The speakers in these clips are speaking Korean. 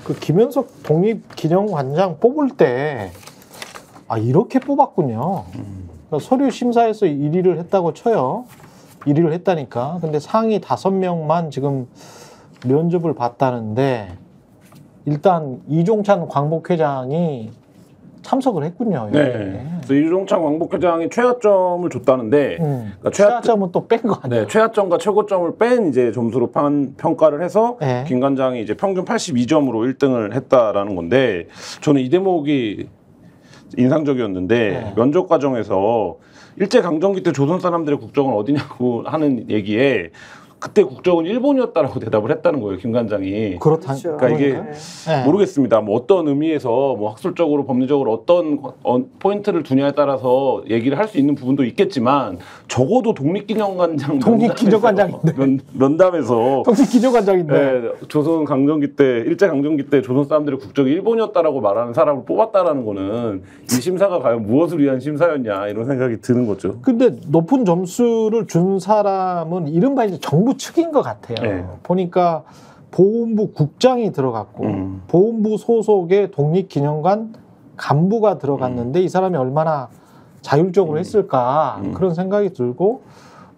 그 김현석 독립기념관장 뽑을 때 이렇게 뽑았군요. 그러니까 서류 심사에서 1위를 했다고 쳐요. 1위를 했다니까. 근데 상위 5명만 지금 면접을 봤다는데 일단 이종찬 광복회장이 참석을 했군요. 네. 그래서 이종찬 광복회장이 최하점을 줬다는데 그러니까 최하점은 또 뺀 거 아니에요? 네, 최하점과 최고점을 뺀 이제 점수로 평가를 해서 네. 김 관장이 이제 평균 82점으로 1등을 했다라는 건데 저는 이 대목이 인상적이었는데 네. 면접 과정에서 일제 강점기 때 조선 사람들의 국적은 어디냐고 하는 얘기에 그때 국적은 일본이었다라고 대답을 했다는 거예요, 김 관장이. 그렇죠. 그러니까 이게 네. 모르겠습니다. 뭐 어떤 의미에서 뭐 학술적으로 법리적으로 어떤 포인트를 두냐에 따라서 얘기를 할 수 있는 부분도 있겠지만 적어도 독립기념관장인데 면담에서 독립기념관장인데 네, 조선 강점기 때 일제 강점기 때 조선 사람들의 국적이 일본이었다라고 말하는 사람을 뽑았다라는 거는 이 심사가 과연 무엇을 위한 심사였냐 이런 생각이 드는 거죠. 근데 높은 점수를 준 사람은 이른바 이제 정부 측인 것 같아요. 네. 보니까 보훈부 국장이 들어갔고 보훈부 소속의 독립기념관 간부가 들어갔는데 이 사람이 얼마나 자율적으로 했을까 그런 생각이 들고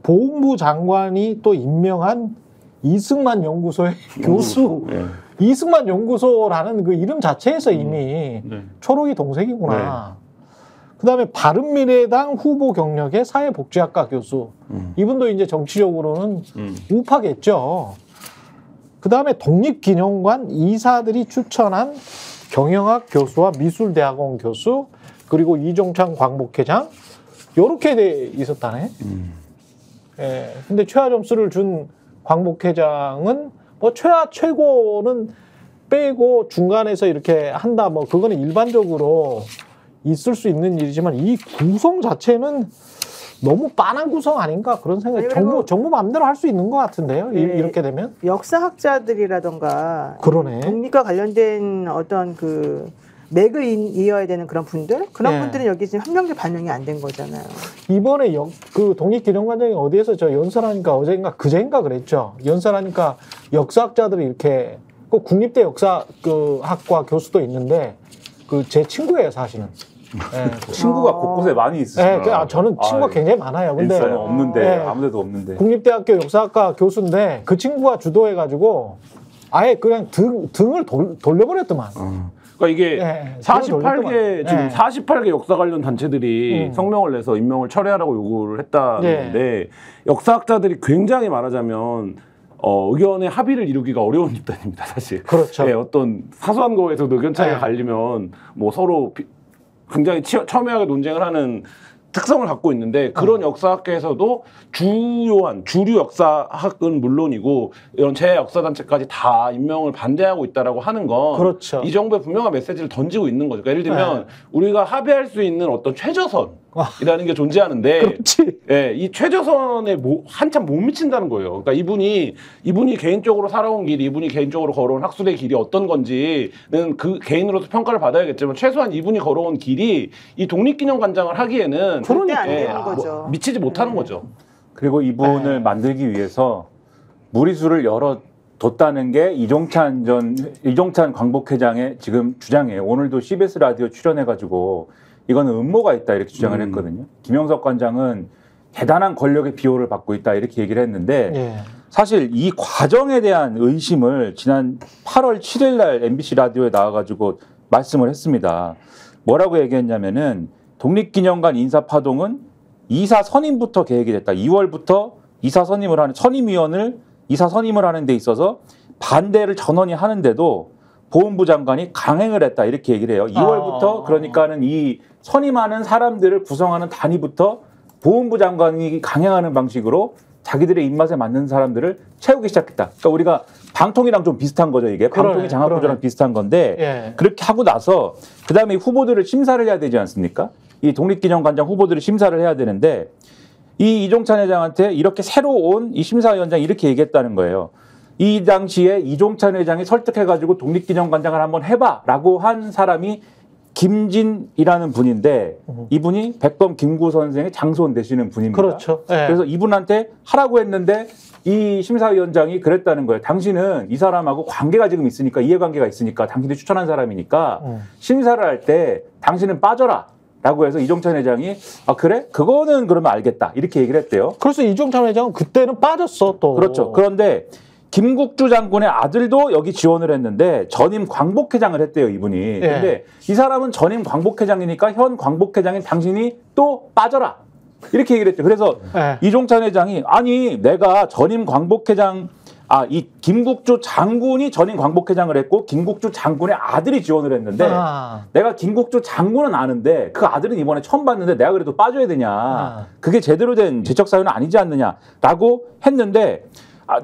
보훈부 장관이 또 임명한 이승만 연구소의 교수 이승만 연구소라는 그 이름 자체에서 이미 초록이 동색이구나. 그다음에 바른미래당 후보 경력의 사회복지학과 교수 이분도 이제 정치적으로는 우파겠죠. 그다음에 독립기념관 이사들이 추천한 경영학 교수와 미술대학원 교수 그리고 이종찬 광복회장 요렇게 돼 있었다네. 예. 근데 최하 점수를 준 광복회장은 뭐 최하 최고는 빼고 중간에서 이렇게 한다 뭐 그거는 일반적으로 있을 수 있는 일이지만 이 구성 자체는 너무 빤한 구성 아닌가 그런 생각이 정부 마음대로 할 수 있는 것 같은데요. 네. 이렇게 되면 역사학자들이라던가 그러네. 독립과 관련된 어떤 그 맥을 이어야 되는 그런 분들 그런 분들은 여기 지금 한 명도 반영이 안 된 거잖아요. 이번에 그 독립기념관장이 어디에서 저 연설하니까 어제인가 그제인가 그랬죠. 연설하니까 역사학자들이 이렇게 그 국립대 역사학과 교수도 있는데 그 제 친구예요 사실은. 네. 친구가 곳곳에 많이 있으시죠. 네, 저는 친구가 굉장히 많아요. 근데 저는 없는데 아무데도 없는데. 국립대학교 역사학과 교수인데 그 친구가 주도해가지고 아예 그냥 등을 돌려버렸더만. 그러니까 이게 48개 지금 48개 역사 관련 단체들이 성명을 내서 임명을 철회하라고 요구를 했다는데 역사학자들이 굉장히 말하자면 의견의 합의를 이루기가 어려운 집단입니다, 사실. 그렇죠. 네, 어떤 사소한 거에서도 의견 차이가 갈리면 뭐 서로 굉장히 첨예하게 논쟁을 하는 특성을 갖고 있는데 그런 역사학계에서도 주류 역사학은 물론이고 이런 제 역사단체까지 다 임명을 반대하고 있다라고 하는 건 그렇죠. 이 정부의 분명한 메시지를 던지고 있는 거죠. 그러니까 예를 들면 우리가 합의할 수 있는 어떤 최저선이라는 게 존재하는데 그렇지. 예, 이 최저선에 한참 못 미친다는 거예요. 그러니까 이분이 개인적으로 살아온 길이 이분이 개인적으로 걸어온 학술의 길이 어떤 건지는 그 개인으로서 평가를 받아야겠지만 최소한 이분이 걸어온 길이 이 독립기념관장을 하기에는 절대 안 되는 거죠. 미치지 못하는 거죠. 그리고 이분을 만들기 위해서 무리수를 열어뒀다는 게 이종찬 광복회장의 지금 주장이에요. 오늘도 CBS 라디오 출연해가지고 이거는 음모가 있다 이렇게 주장을 했거든요. 김영석 관장은 대단한 권력의 비호를 받고 있다 이렇게 얘기를 했는데 사실 이 과정에 대한 의심을 지난 8월 7일 날 MBC 라디오에 나와가지고 말씀을 했습니다. 뭐라고 얘기했냐면은 독립기념관 인사파동은 이사 선임부터 계획이 됐다. 2월부터 이사 선임을 하는 데 있어서 반대를 전원이 하는데도 보훈부 장관이 강행을 했다 이렇게 얘기를 해요. 2월부터 그러니까는 이 선임하는 사람들을 구성하는 단위부터 보훈부 장관이 강행하는 방식으로 자기들의 입맛에 맞는 사람들을 채우기 시작했다. 그러니까 우리가 방통이랑 좀 비슷한 거죠, 이게. 방통위 장학구조랑 비슷한 건데 그렇게 하고 나서 그다음에 후보들을 심사를 해야 되지 않습니까? 이 독립기념관장 후보들을 심사를 해야 되는데 이 이종찬 회장한테 이렇게 새로 온 이 심사위원장이 이렇게 얘기했다는 거예요. 이 당시에 이종찬 회장이 설득해가지고 독립기념관장을 한번 해봐라고 한 사람이 김진이라는 분인데 이분이 백범 김구 선생의 장손 되시는 분입니다. 그렇죠. 예. 그래서 이분한테 하라고 했는데 이 심사위원장이 그랬다는 거예요. 당신은 이 사람하고 관계가 지금 있으니까 이해관계가 있으니까 당신이 추천한 사람이니까 심사를 할 때 당신은 빠져라. 라고 해서 이종찬 회장이 아 그래? 그거는 그러면 알겠다. 이렇게 얘기를 했대요. 그래서 이종찬 회장은 그때는 빠졌어 또. 그렇죠. 그런데 김국주 장군의 아들도 여기 지원을 했는데 전임 광복회장을 했대요, 이분이. 예. 근데 이 사람은 전임 광복회장이니까 현 광복회장인 당신이 또 빠져라. 이렇게 얘기를 했죠. 그래서 예. 이종찬 회장이 아니 내가 전임 광복회장 이 김국주 장군이 전임 광복회장을 했고 김국주 장군의 아들이 지원을 했는데 내가 김국주 장군은 아는데 그 아들은 이번에 처음 봤는데 내가 그래도 빠져야 되냐. 그게 제대로 된 제척 사유는 아니지 않느냐라고 했는데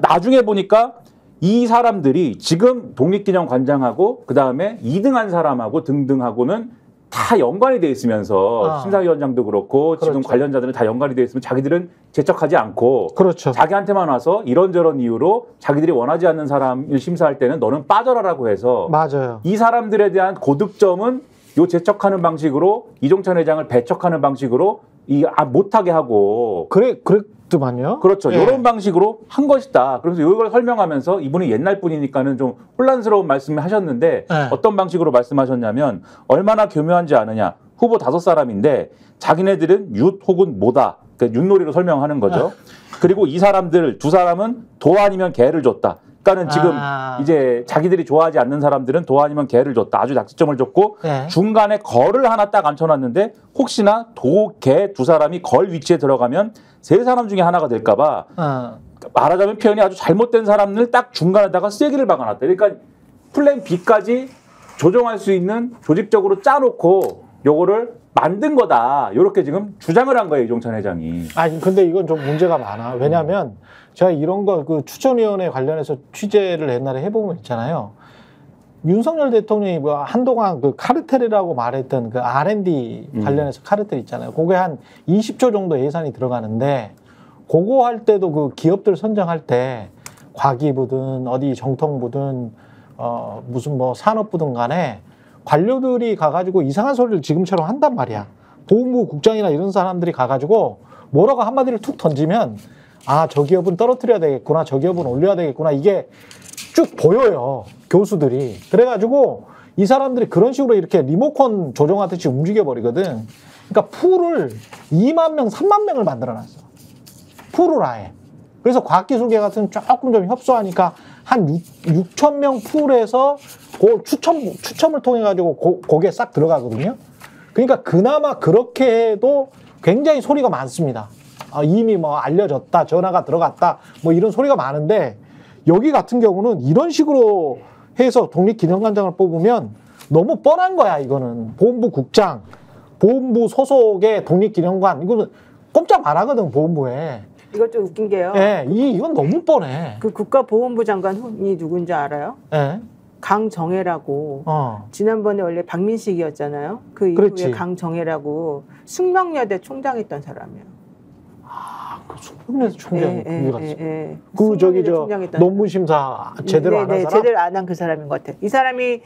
나중에 보니까 이 사람들이 지금 독립기념관장하고 그다음에 2등한 사람하고 등등하고는 다 연관이 돼 있으면서 심사위원장도 그렇고 그렇죠. 지금 관련자들은 다 연관이 돼 있으면 자기들은 제척하지 않고 그렇죠. 자기한테만 와서 이런저런 이유로 자기들이 원하지 않는 사람을 심사할 때는 너는 빠져라라고 해서 맞아요. 이 사람들에 대한 고득점은 요 제척하는 방식으로 이종찬 회장을 배척하는 방식으로 못하게 하고 그랬더만요. 그렇죠. 예. 이런 방식으로 한 것이다. 그래서 이걸 설명하면서 이분이 옛날 분이니까는 좀 혼란스러운 말씀을 하셨는데 예. 어떤 방식으로 말씀하셨냐면 얼마나 교묘한지 아느냐. 후보 5사람인데 자기네들은 윷 혹은 모다. 그러니까 윷놀이로 설명하는 거죠. 그리고 이 사람들 2사람은 도 아니면 개를 줬다. 그러니까는 지금 이제 자기들이 좋아하지 않는 사람들은 도 아니면 개를 줬다. 아주 낙지점을 줬고 네. 중간에 걸을 하나 딱 앉혀놨는데 혹시나 도, 개 2사람이 걸 위치에 들어가면 3사람 중에 하나가 될까 봐 말하자면 표현이 아주 잘못된 사람을 딱 중간에다가 쐐기를 박아놨다. 그러니까 플랜 B까지 조정할 수 있는 조직적으로 짜놓고 요거를 만든 거다. 이렇게 지금 주장을 한 거예요, 이종찬 회장이. 아니 근데 이건 좀 문제가 많아. 왜냐하면 제가 이런 거 그 추천위원회 관련해서 취재를 옛날에 해보면 있잖아요. 윤석열 대통령이 뭐 한동안 그 카르텔이라고 말했던 그 R&D 관련해서 카르텔 있잖아요. 그게 한 20조 정도 예산이 들어가는데 그거 할 때도 그 기업들 선정할 때 과기부든 어디 정통부든 무슨 뭐 산업부든 간에 관료들이 가가지고 이상한 소리를 지금처럼 한단 말이야. 보훈부 국장이나 이런 사람들이 가가지고 뭐라고 한마디를 툭 던지면 저 기업은 떨어뜨려야 되겠구나. 저 기업은 올려야 되겠구나. 이게 쭉 보여요. 교수들이. 그래가지고 이 사람들이 그런 식으로 이렇게 리모컨 조종하듯이 움직여버리거든. 그러니까 풀을 2만 명, 3만 명을 만들어놨어. 풀을 아예. 그래서 과학기술계 같은 조금 좀 협소하니까 한 6천 명 풀에서 그 추첨을 통해 가지고 거기에 싹 들어가거든요. 그러니까 그나마 그렇게 해도 굉장히 소리가 많습니다. 이미 뭐 알려졌다, 전화가 들어갔다, 뭐 이런 소리가 많은데 여기 같은 경우는 이런 식으로 해서 독립기념관장을 뽑으면 너무 뻔한 거야. 이거는 보훈부 국장, 보훈부 소속의 독립기념관 이거는 꼼짝 안 하거든 보훈부에. 이것 좀 웃긴 게요. 예, 이건 너무 뻔해. 그 국가보훈부 장관이 누군지 알아요? 예. 강정혜라고. 지난번에 원래 박민식이었잖아요. 그 이후에 그렇지. 강정혜라고 숙명여대 총장했던 사람이에요. 그 숙명여대 총장 누구 같지? 그 숙명여대 저기 총장했던 논문 심사 제대로 안 한 사람? 제대로 안 한 그 사람인 것 같아. 이 사람이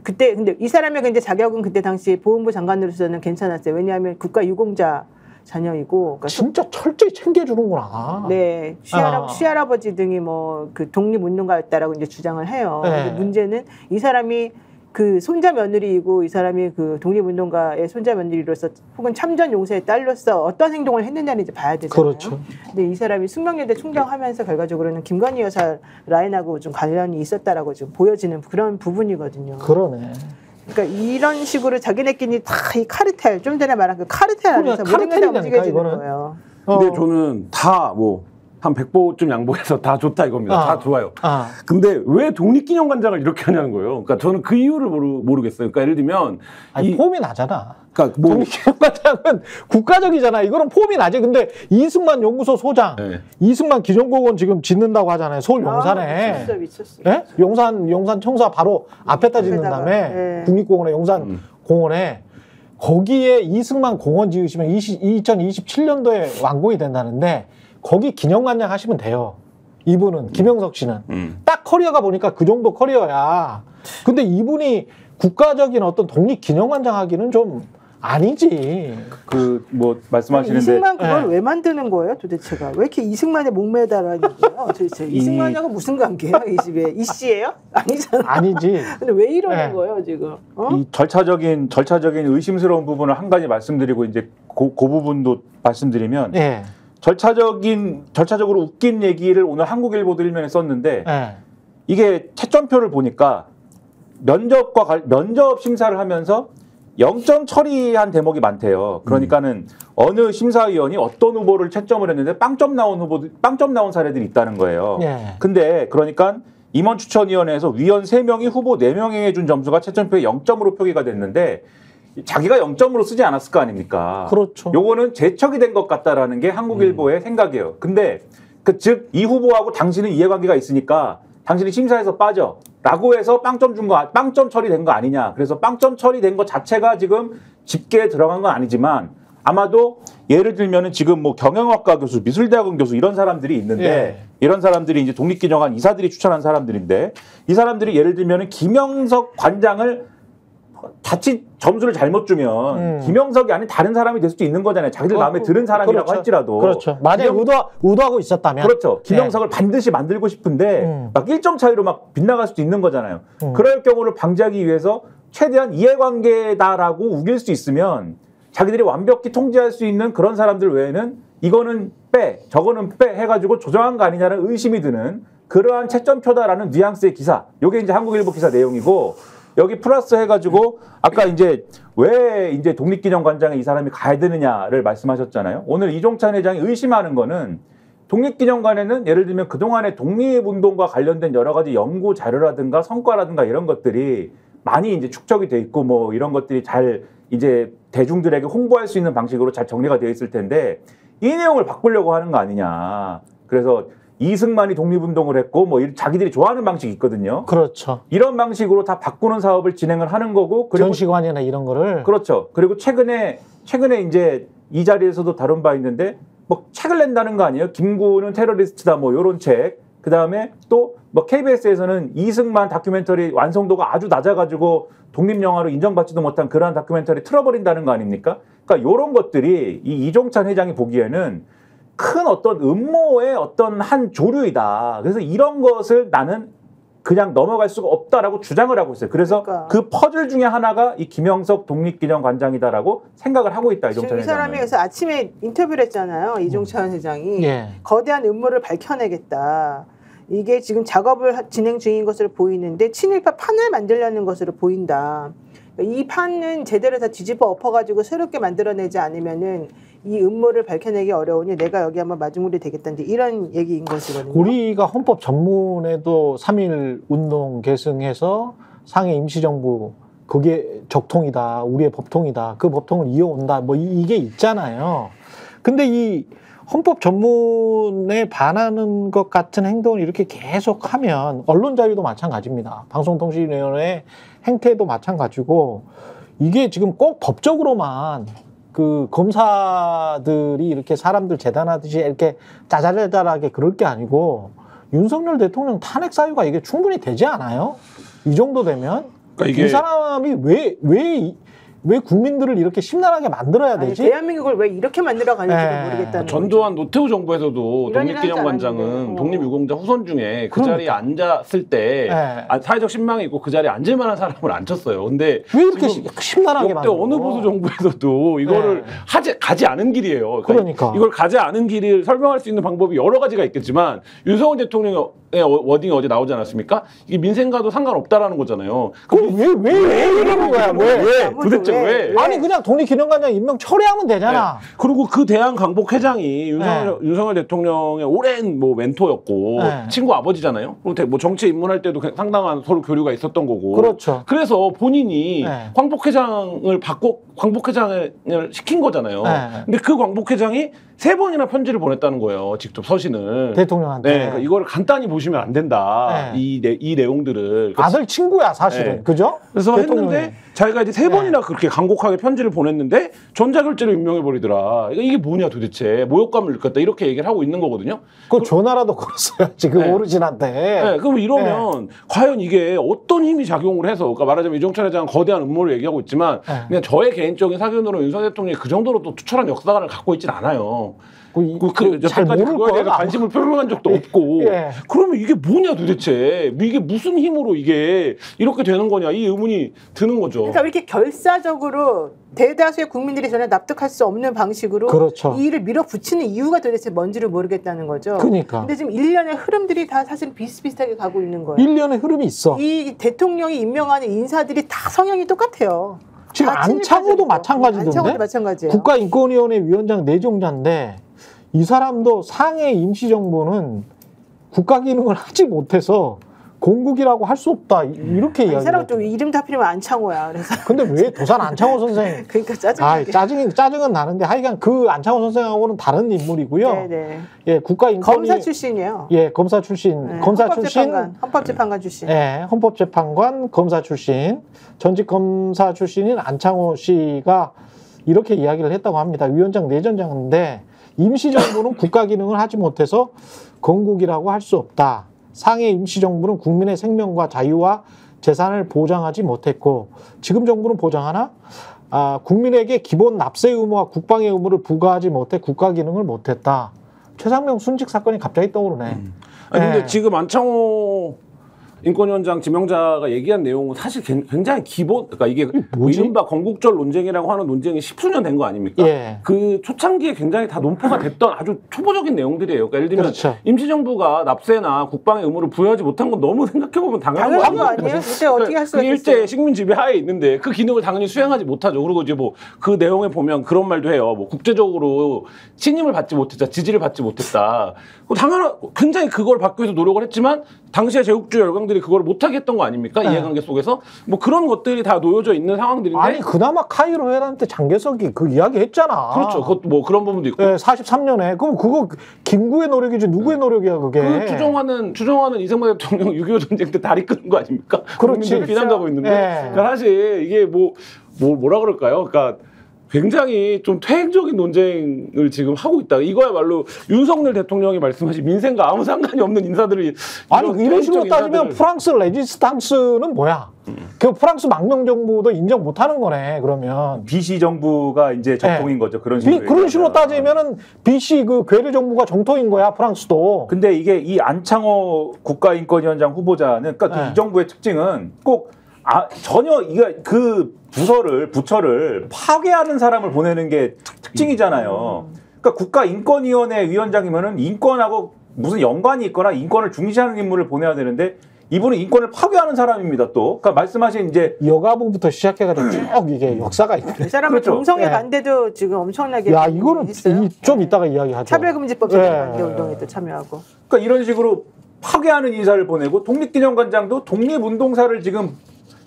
그때 근데 이 사람의 근데 자격은 그때 당시 보훈부 장관으로서는 괜찮았어요. 왜냐하면 국가 유공자 자녀이고. 그러니까 진짜 철저히 챙겨주는구나. 네, 시할아버지 등이 뭐 그 독립운동가였다라고 이제 주장을 해요. 네. 근데 문제는 이 사람이 그 손자 며느리이고 이 사람이 그 독립운동가의 손자 며느리로서 혹은 참전 용사의 딸로서 어떤 행동을 했느냐를 이제 봐야 되잖아요. 그렇죠. 근데 이 사람이 숙명여대 총장하면서 결과적으로는 김건희 여사 라인하고 좀 관련이 있었다라고 좀 보여지는 그런 부분이거든요. 그러네. 그러니까 이런 식으로 자기네끼리 다 이 카르텔, 좀 전에 말한 그 카르텔 안에서 모든 게 다 카르텔이라니까, 움직여지는 이거는. 거예요. 근데 저는 다 한 100보쯤 양보해서 다 좋다 이겁니다. 다 좋아요. 근데 왜 독립기념관장을 이렇게 하냐는 거예요. 그러니까 저는 그 이유를 모르겠어요. 그러니까 예를 들면 폼이 나잖아. 그러니까 뭐 독립기념관장은 국가적이잖아. 이거는 폼이 나지. 근데 이승만 연구소 소장, 이승만 기념공원 지금 짓는다고 하잖아요. 서울 용산에. 미쳤어. 예? 용산 청사 바로 앞에다 짓는 다음에 네. 국립공원에 용산 공원에 거기에 이승만 공원 지으시면 2027년도에 완공이 된다는데 거기 기념관장 하시면 돼요. 이분은 김영석 씨는 딱 커리어가 보니까 그 정도 커리어야. 근데 이분이 국가적인 어떤 독립기념관장 하기는 좀 아니지. 그 뭐 말씀하시는데 이승만 그걸 네. 왜 만드는 거예요, 도대체가? 왜 이렇게 이승만에 목매달아는 거예요, 도대체? 이승만하고 무슨 관계예요, 이 집에? 이 씨예요? 아니잖아. 아니지. 근데 왜 이러는 네. 거예요, 지금? 어? 이 절차적인 의심스러운 부분을 한 가지 말씀드리고 이제 그 부분도 말씀드리면 예. 절차적으로 웃긴 얘기를 오늘 한국일보도 일면에 썼는데 예. 이게 채점표를 보니까 면접 심사를 하면서 0점 처리한 대목이 많대요. 그러니까는 어느 심사위원이 어떤 후보를 채점을 했는데 빵점 나온 사례들이 있다는 거예요. 예. 근데 그러니까 임원추천위원회에서 위원 3명이 후보 4명에게 준 점수가 채점표에 0점으로 표기가 됐는데 자기가 0점으로 쓰지 않았을 거 아닙니까? 그렇죠. 요거는 제척이 된 것 같다라는 게 한국일보의 생각이에요. 근데 즉 이 후보하고 당신은 이해관계가 있으니까 당신이 심사에서 빠져. 라고 해서 빵점 처리된 거 아니냐. 그래서 빵점 처리된 것 자체가 지금 집계에 들어간 건 아니지만 아마도 예를 들면은 지금 뭐 경영학과 교수, 미술대학원 교수 이런 사람들이 있는데 예. 이런 사람들이 이제 독립기념관 이사들이 추천한 사람들인데 이 사람들이 예를 들면은 김영석 관장을 자칫 점수를 잘못 주면 김영석이 아닌 다른 사람이 될 수도 있는 거잖아요. 자기들 마음에 드는 사람이라고 그렇죠. 할지라도. 그렇죠. 만약에 의도하고 있었다면. 그렇죠. 김영석을 반드시 만들고 싶은데 막 1점 차이로 막 빗나갈 수도 있는 거잖아요. 그럴 경우를 방지하기 위해서 최대한 이해관계다라고 우길 수 있으면 자기들이 완벽히 통제할 수 있는 그런 사람들 외에는 이거는 빼, 저거는 빼 해가지고 조정한 거 아니냐는 의심이 드는 그러한 채점표다라는 뉘앙스의 기사. 요게 이제 한국일보 기사 내용이고 여기 플러스 해가지고 아까 이제 왜 이제 독립기념관장에 이 사람이 가야 되느냐를 말씀하셨잖아요. 오늘 이종찬 회장이 의심하는 거는 독립기념관에는 예를 들면 그동안의 독립운동과 관련된 여러 가지 연구 자료라든가 성과라든가 이런 것들이 많이 이제 축적이 돼 있고 뭐 이런 것들이 잘 이제 대중들에게 홍보할 수 있는 방식으로 잘 정리가 되어 있을 텐데 이 내용을 바꾸려고 하는 거 아니냐. 그래서 이승만이 독립운동을 했고 뭐 자기들이 좋아하는 방식이 있거든요. 그렇죠. 이런 방식으로 다 바꾸는 사업을 진행을 하는 거고 그리고 전시관이나 이런 거를 그렇죠. 그리고 최근에 이제 이 자리에서도 다룬 바 있는데 뭐 책을 낸다는 거 아니에요? 김구는 테러리스트다 뭐 이런 책. 그다음에 또 뭐 KBS에서는 이승만 다큐멘터리 완성도가 아주 낮아가지고 독립영화로 인정받지도 못한 그러한 다큐멘터리 틀어버린다는 거 아닙니까? 그러니까 이런 것들이 이 이종찬 회장이 보기에는 큰 어떤 음모의 어떤 한 조류이다. 그래서 이런 것을 나는 그냥 넘어갈 수가 없다라고 주장을 하고 있어요. 그래서 그러니까. 그 퍼즐 중에 하나가 이 김영석 독립기념관장이다라고 생각을 하고 있다. 지금 이종찬 이 사람이 회장은. 그래서 아침에 인터뷰를 했잖아요. 이종찬 회장이 예. 거대한 음모를 밝혀내겠다. 이게 지금 작업을 진행 중인 것으로 보이는데 친일파 판을 만들려는 것으로 보인다. 이 판은 제대로 다 뒤집어 엎어가지고 새롭게 만들어내지 않으면은 이 음모를 밝혀내기 어려우니 내가 여기 한번 마중물이 되겠다는데 이런 얘기인 것이거든요. 우리가 헌법 전문에도 3.1 운동 계승해서 상해 임시정부 그게 적통이다. 우리의 법통이다. 그 법통을 이어온다. 뭐 이게 있잖아요. 근데 이 헌법 전문에 반하는 것 같은 행동을 이렇게 계속하면 언론 자유도 마찬가지입니다. 방송통신위원회 행태도 마찬가지고 이게 지금 꼭 법적으로만 그 검사들이 이렇게 사람들 재단하듯이 이렇게 짜잘짜잘하게 그럴 게 아니고 윤석열 대통령 탄핵 사유가 이게 충분히 되지 않아요? 이 정도 되면 그러니까 이 사람이 왜 국민들을 이렇게 심란하게 만들어야 아니, 되지? 대한민국을 왜 이렇게 만들어 가는지 모르겠다는 전두환 노태우 정부에서도 이런 일을 하지 독립기념관장은 않았는데. 독립유공자 후손 중에 그 그러니까. 자리에 앉았을 때 사회적 신망이 있고 그 자리에 앉을 만한 사람을 앉혔어요. 근데 왜 이렇게 지금 심란하게 역대 만들어? 어느 보수 정부에서도 이거를 가지 않은 길이에요. 그러니까. 이걸 가지 않은 길을 설명할 수 있는 방법이 여러 가지가 있겠지만 윤석열 대통령의 워딩이 어제 나오지 않았습니까? 이게 민생과도 상관없다라는 거잖아요. 그럼 왜 이러는 거야? 왜? 도대체 왜? 아니 그냥 독립기념관장 임명 처리하면 되잖아. 그리고 그 대한광복회장이 윤석열 대통령의 오랜 뭐 멘토였고 친구 아버지잖아요. 뭐 정치에 입문할 때도 상당한 서로 교류가 있었던 거고. 그렇죠. 그래서 본인이 광복회장을 받고 광복회장을 시킨 거잖아요. 근데 그 광복회장이 3번이나 편지를 보냈다는 거예요. 직접 서신을. 대통령한테. 네, 그러니까 이걸 간단히 보시면 안 된다. 네. 이 내용들을. 아들 친구야 사실은. 네. 그죠? 그래서 대통령이. 했는데 자기가 이제 3번이나 그렇게 간곡하게 편지를 보냈는데 전자결제로 임명해버리더라. 이게 뭐냐 도대체. 모욕감을 느꼈다. 이렇게 얘기를 하고 있는 거거든요. 그 전화라도 걸었어야지 그 네. 어르신한테. 네, 그럼 이러면 과연 이게 어떤 힘이 작용을 해서, 그러니까 말하자면 이종찬 회장은 거대한 음모를 얘기하고 있지만 그냥 저의 개인적인 사견으로 윤석열 대통령이 그 정도로 또 투철한 역사관을 갖고 있진 않아요. 잘 모를 그거에 대해서 거야. 관심을 표명한 적도 없고. 예. 그러면 이게 뭐냐 도대체. 이게 무슨 힘으로 이게 이렇게 되는 거냐, 이 의문이 드는 거죠. 그러니까 이렇게 결사적으로 대다수의 국민들이 전혀 납득할 수 없는 방식으로 그렇죠. 이 일을 밀어붙이는 이유가 도대체 뭔지를 모르겠다는 거죠. 그러니까. 근데 지금 일련의 흐름들이 다 사실 비슷비슷하게 가고 있는 거예요. 일련의 흐름이 있어. 이 대통령이 임명하는 인사들이 다 성향이 똑같아요. 지금 다 안창호도 친일파적이고. 마찬가지던데. 안창호도 마찬가지예요. 국가인권위원회 위원장 내정자인데 이 사람도 상해 임시정부는 국가기능을 하지 못해서 공국이라고 할 수 없다 이렇게 이 이야기해요. 사람 또 이름도 하필이면 안창호야. 그래서 근데 왜 도산 안창호 선생? 그러니까 짜증은 나는데 하여간 그 안창호 선생하고는 다른 인물이고요. 네네. 예, 국가인권위 검사 출신이에요. 예, 검사 출신, 네, 검사 출신, 헌법재판관 출신. 예, 헌법재판관 검사 출신, 전직 검사 출신인 안창호 씨가 이렇게 이야기를 했다고 합니다. 위원장 내정자인데 임시정부는 국가기능을 하지 못해서 건국이라고 할 수 없다. 상해 임시정부는 국민의 생명과 자유와 재산을 보장하지 못했고 지금 정부는 보장하나? 국민에게 기본 납세 의무와 국방의 의무를 부과하지 못해 국가기능을 못했다. 최상병 순직 사건이 갑자기 떠오르네. 근데 지금 안창호 인권위원장 지명자가 얘기한 내용은 사실 굉장히 그러니까 이게 이른바 건국절 논쟁이라고 하는 논쟁이 10수년 된 거 아닙니까? 예. 그 초창기에 굉장히 다 논파가 됐던 아주 초보적인 내용들이에요. 그러니까 예를 들면 그렇죠. 임시정부가 납세나 국방의 의무를 부여하지 못한 건 너무 생각해보면 당연한 거 아니에요? 그때 어떻게 할 수가 있겠어요? 일제 식민 지배 하에 있는데 그 기능을 당연히 수행하지 못하죠. 그리고 이제 뭐 그 내용에 보면 그런 말도 해요. 뭐 국제적으로 신임을 받지 못했다, 지지를 받지 못했다. 굉장히 그걸 받기 위해서 노력을 했지만 당시에 제국주의 열강들이 그걸 못하게 했던 거 아닙니까? 네. 이해관계 속에서 뭐 그런 것들이 다 놓여져 있는 상황들인데. 아니 그나마 카이로 회담 때 장개석이 그 이야기 했잖아. 그렇죠. 그것도 뭐 그런 부분도 있고. 네, 43년에. 그럼 그거 김구의 노력이지 누구의 노력이야 그게. 그 추종하는 이승만 대통령 6.25 전쟁 때 다리 끄는 거 아닙니까? 그렇지. 국민들 비난가고 있는데. 네. 그러니까 사실 이게 뭐라 그럴까요? 그러니까 굉장히 좀 퇴행적인 논쟁을 지금 하고 있다. 이거야말로 윤석열 대통령이 말씀하신 민생과 아무 상관이 없는 인사들이 아니 이런 식으로 따지면 프랑스 레지스탕스는 뭐야? 그 프랑스 망명 정부도 인정 못하는 거네. 그러면 BC 정부가 이제 적통인 거죠. 그런 식으로. 그런 식으로 따지면은 BC 그 괴뢰 정부가 정통인 거야 프랑스도. 근데 이게 이 안창호 국가인권위원장 후보자는 그러니까 이 정부의 특징은 꼭 전혀 그 부처를 파괴하는 사람을 보내는 게 특징이잖아요. 그러니까 국가인권위원회 위원장이면은 인권하고 무슨 연관이 있거나 인권을 중시하는 인물을 보내야 되는데 이분은 인권을 파괴하는 사람입니다. 또 그러니까 말씀하신 이제 여가부부터 시작해가지고 쭉 이게 역사가 있네. 이 사람은 그렇죠. 동성애 네. 반대도 지금 엄청나게 야 이거는 있어요. 좀 이따가 이야기하죠. 차별금지법 네. 반대 운동에도 참여하고. 그러니까 이런 식으로 파괴하는 인사를 보내고 독립기념관장도 독립운동사를 지금